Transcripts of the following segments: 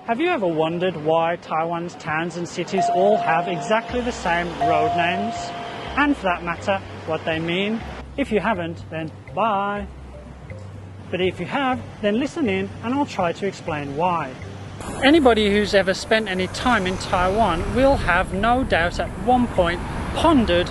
Have you ever wondered why Taiwan's towns and cities all have exactly the same road names? And for that matter, what they mean? If you haven't, then bye. But if you have, then listen in and I'll try to explain why. Anybody who's ever spent any time in Taiwan will have no doubt at one point pondered,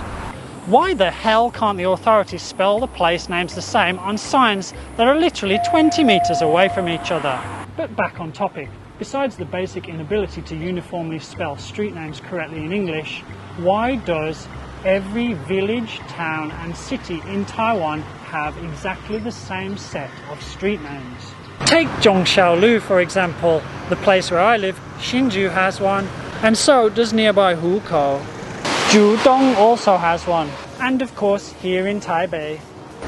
why the hell can't the authorities spell the place names the same on signs that are literally 20 meters away from each other? But back on topic. Besides the basic inability to uniformly spell street names correctly in English, why does every village, town and city in Taiwan have exactly the same set of street names? Take Zhongshaolu for example. The place where I live, Hsinchu, has one, and so does nearby Hukou. Judong also has one, and of course here in Taipei.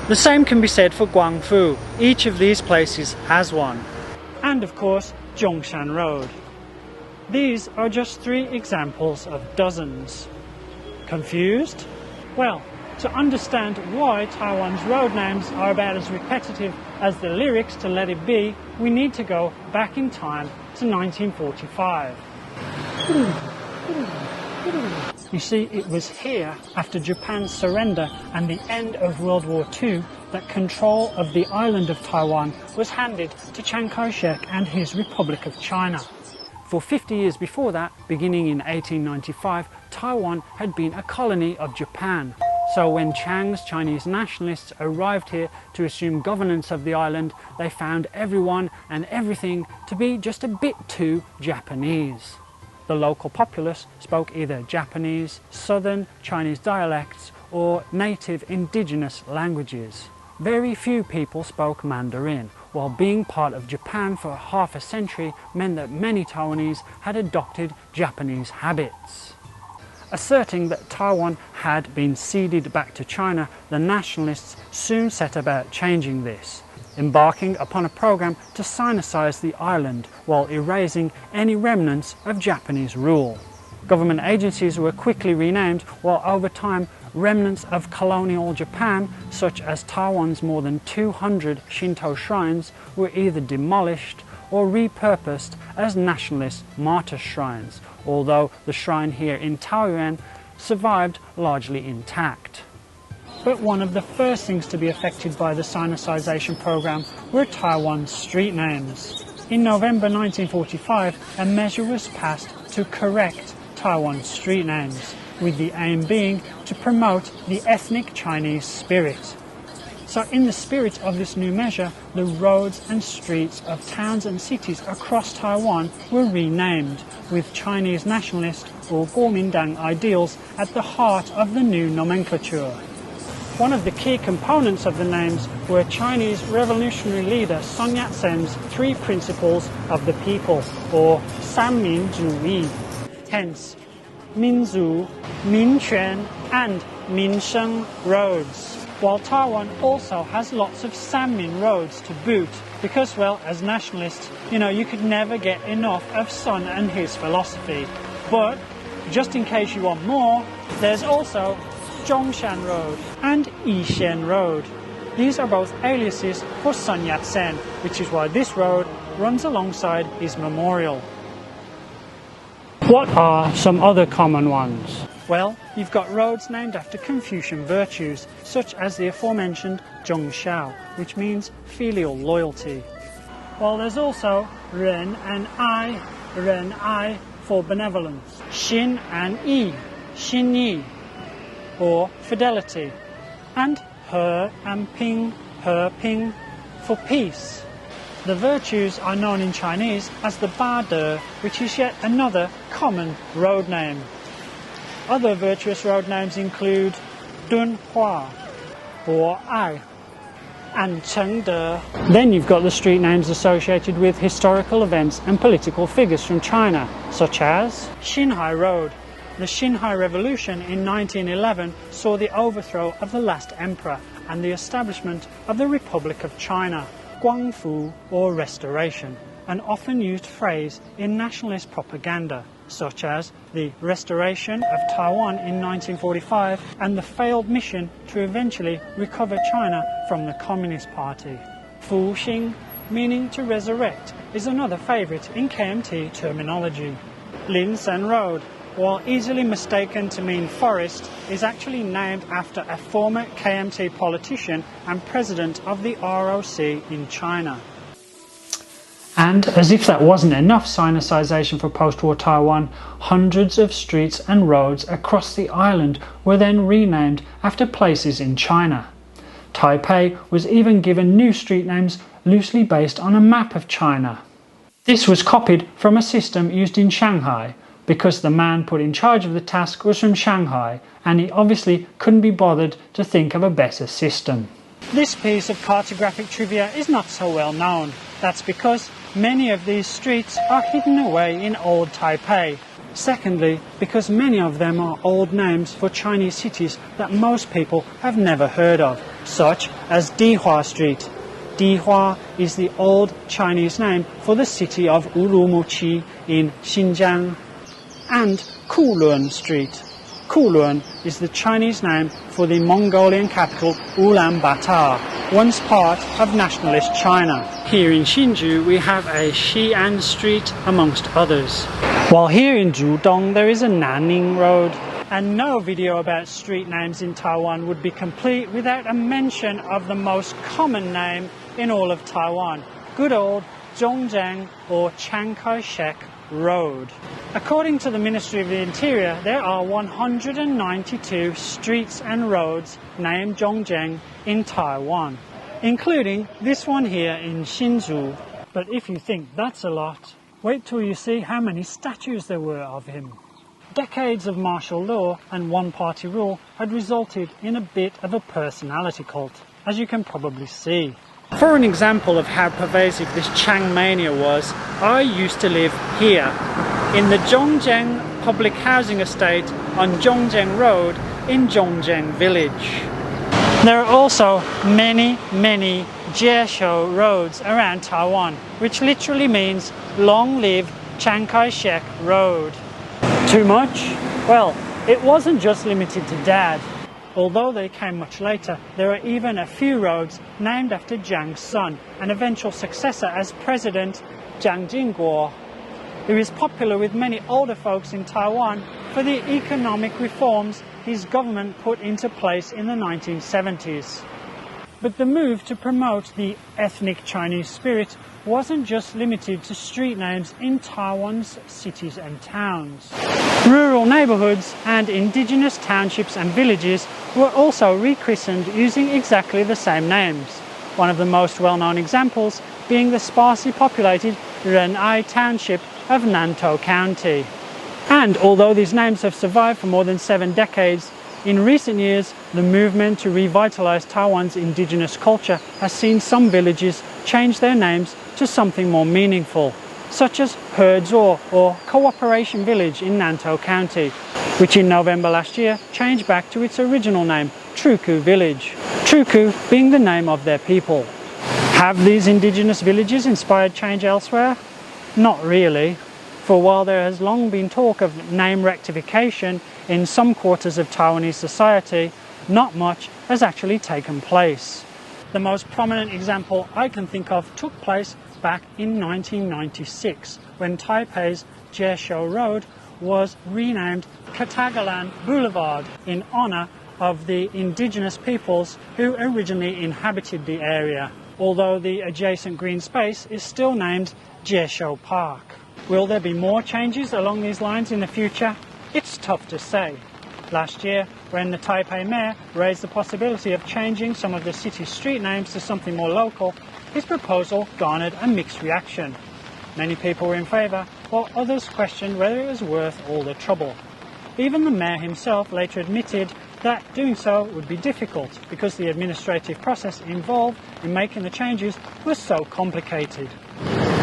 The same can be said for Guangfu. Each of these places has one. And of course, Zhongshan Road. These are just 3 examples of dozens. Confused? Well, to understand why Taiwan's road names are about as repetitive as the lyrics to Let It Be, we need to go back in time to 1945. You see, it was here, after Japan's surrender and the end of World War II, that control of the island of Taiwan was handed to Chiang Kai-shek and his Republic of China. For 50 years before that, beginning in 1895, Taiwan had been a colony of Japan. So when Chiang's Chinese nationalists arrived here to assume governance of the island, they found everyone and everything to be just a bit too Japanese. The local populace spoke either Japanese, Southern Chinese dialects, or native indigenous languages. Very few people spoke Mandarin, while being part of Japan for half a century meant that many Taiwanese had adopted Japanese habits. Asserting that Taiwan had been ceded back to China, the nationalists soon set about changing this, embarking upon a program to Sinicize the island while erasing any remnants of Japanese rule. Government agencies were quickly renamed, while over time remnants of colonial Japan, such as Taiwan's more than 200 Shinto shrines, were either demolished or repurposed as nationalist martyr shrines, although the shrine here in Taoyuan survived largely intact. But one of the first things to be affected by the Sinicization program were Taiwan's street names. In November 1945, a measure was passed to correct Taiwan's street names, with the aim being to promote the ethnic Chinese spirit. So in the spirit of this new measure, the roads and streets of towns and cities across Taiwan were renamed, with Chinese nationalist or Kuomintang ideals at the heart of the new nomenclature. One of the key components of the names were Chinese revolutionary leader Sun Yat-sen's 3 principles of the people, or Sanminzuyi. Hence, Minzu, Minquan and Minsheng roads. While Taiwan also has lots of Sanmin roads to boot, because, well, as nationalists, you could never get enough of Sun and his philosophy. But, just in case you want more, there's also Zhongshan Road and Yishan Road. These are both aliases for Sun Yat-sen, which is why this road runs alongside his memorial. What are some other common ones? Well, you've got roads named after Confucian virtues, such as the aforementioned Zhongxiao, which means filial loyalty. While there's also Ren and I for benevolence, Xin and Yi, Xin Yi, or fidelity, and He and Ping for peace. The virtues are known in Chinese as the Ba De, which is yet another common road name. Other virtuous road names include Dun Hua, Bo Ai, and Cheng De. Then you've got the street names associated with historical events and political figures from China, such as Xinhai Road. The Xinhai Revolution in 1911 saw the overthrow of the last emperor and the establishment of the Republic of China. Guangfu, or restoration, an often used phrase in nationalist propaganda, such as the restoration of Taiwan in 1945 and the failed mission to eventually recover China from the Communist Party. Fuxing, meaning to resurrect, is another favourite in KMT terminology. Lin-sen Road, while easily mistaken to mean forest, is actually named after a former KMT politician and president of the ROC in China. And as if that wasn't enough Sinicization for post-war Taiwan, hundreds of streets and roads across the island were then renamed after places in China. Taipei was even given new street names loosely based on a map of China. This was copied from a system used in Shanghai, because the man put in charge of the task was from Shanghai, and he obviously couldn't be bothered to think of a better system. This piece of cartographic trivia is not so well known. That's because many of these streets are hidden away in old Taipei. Secondly, because many of them are old names for Chinese cities that most people have never heard of, such as Dihua Street. Dihua is the old Chinese name for the city of Urumqi in Xinjiang. And Kowloon Street. Kowloon is the Chinese name for the Mongolian capital Ulaanbaatar, once part of nationalist China. Here in Hsinchu we have a Xi'an Street amongst others. While here in Zhudong there is a Nanning Road. And no video about street names in Taiwan would be complete without a mention of the most common name in all of Taiwan, good old Zhongzheng or Chiang Kai-shek Road. According to the Ministry of the Interior, there are 192 streets and roads named Zhongzheng in Taiwan, including this one here in Hsinchu. But if you think that's a lot, wait till you see how many statues there were of him. Decades of martial law and one-party rule had resulted in a bit of a personality cult, as you can probably see. For an example of how pervasive this Chang mania was, I used to live here, in the Zhongzheng public housing estate on Zhongzheng Road in Zhongzheng Village. There are also many Jieshou roads around Taiwan, which literally means long live Chiang Kai-shek Road. Too much? Well, it wasn't just limited to Dad. Although they came much later, there are even a few roads named after Jiang's son, an eventual successor as president, Chiang Ching-kuo, who is popular with many older folks in Taiwan for the economic reforms his government put into place in the 1970s. But the move to promote the ethnic Chinese spirit wasn't just limited to street names in Taiwan's cities and towns. Rural neighbourhoods and indigenous townships and villages were also rechristened using exactly the same names, one of the most well-known examples being the sparsely populated Ren'ai Township of Nantou County. And although these names have survived for more than 7 decades, in recent years, the movement to revitalise Taiwan's indigenous culture has seen some villages change their names to something more meaningful, such as Hezuo or Cooperation Village in Nantou County, which in November last year changed back to its original name, Truku Village, Truku being the name of their people. Have these indigenous villages inspired change elsewhere? Not really, for while there has long been talk of name rectification in some quarters of Taiwanese society, not much has actually taken place. The most prominent example I can think of took place back in 1996, when Taipei's Jieshou Road was renamed Katagalan Boulevard in honour of the indigenous peoples who originally inhabited the area, although the adjacent green space is still named Jieshou Park. Will there be more changes along these lines in the future? It's tough to say. Last year, when the Taipei mayor raised the possibility of changing some of the city's street names to something more local, his proposal garnered a mixed reaction. Many people were in favour, while others questioned whether it was worth all the trouble. Even the mayor himself later admitted that doing so would be difficult because the administrative process involved in making the changes was so complicated.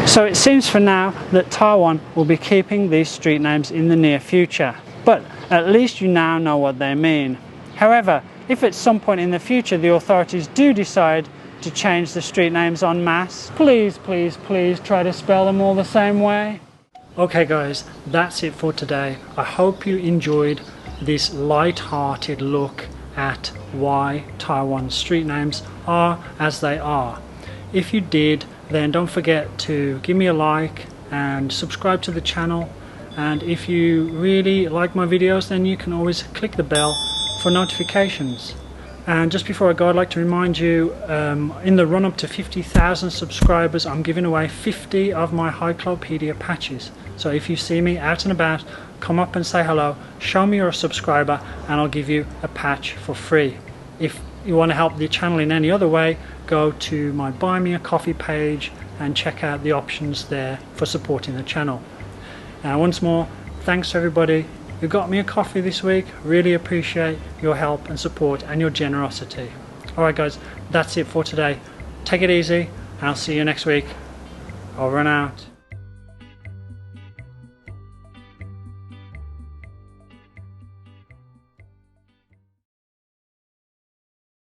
So it seems for now that Taiwan will be keeping these street names in the near future, but at least you now know what they mean. However, if at some point in the future the authorities do decide to change the street names en masse, please try to spell them all the same way. Okay guys, that's it for today. I hope you enjoyed this light-hearted look at why Taiwan's street names are as they are. If you did, then don't forget to give me a like and subscribe to the channel. And if you really like my videos, then you can always click the bell for notifications. And just before I go, I'd like to remind you, in the run up to 50,000 subscribers, I'm giving away 50 of my Hikelopedia patches. So if you see me out and about, come up and say hello, show me you're a subscriber, and I'll give you a patch for free. If you want to help the channel in any other way, go to my Buy Me a Coffee page and check out the options there for supporting the channel. Now, once more, thanks to everybody who got me a coffee this week. Really appreciate your help and support and your generosity. Alright guys, that's it for today. Take it easy, and I'll see you next week. Over and out.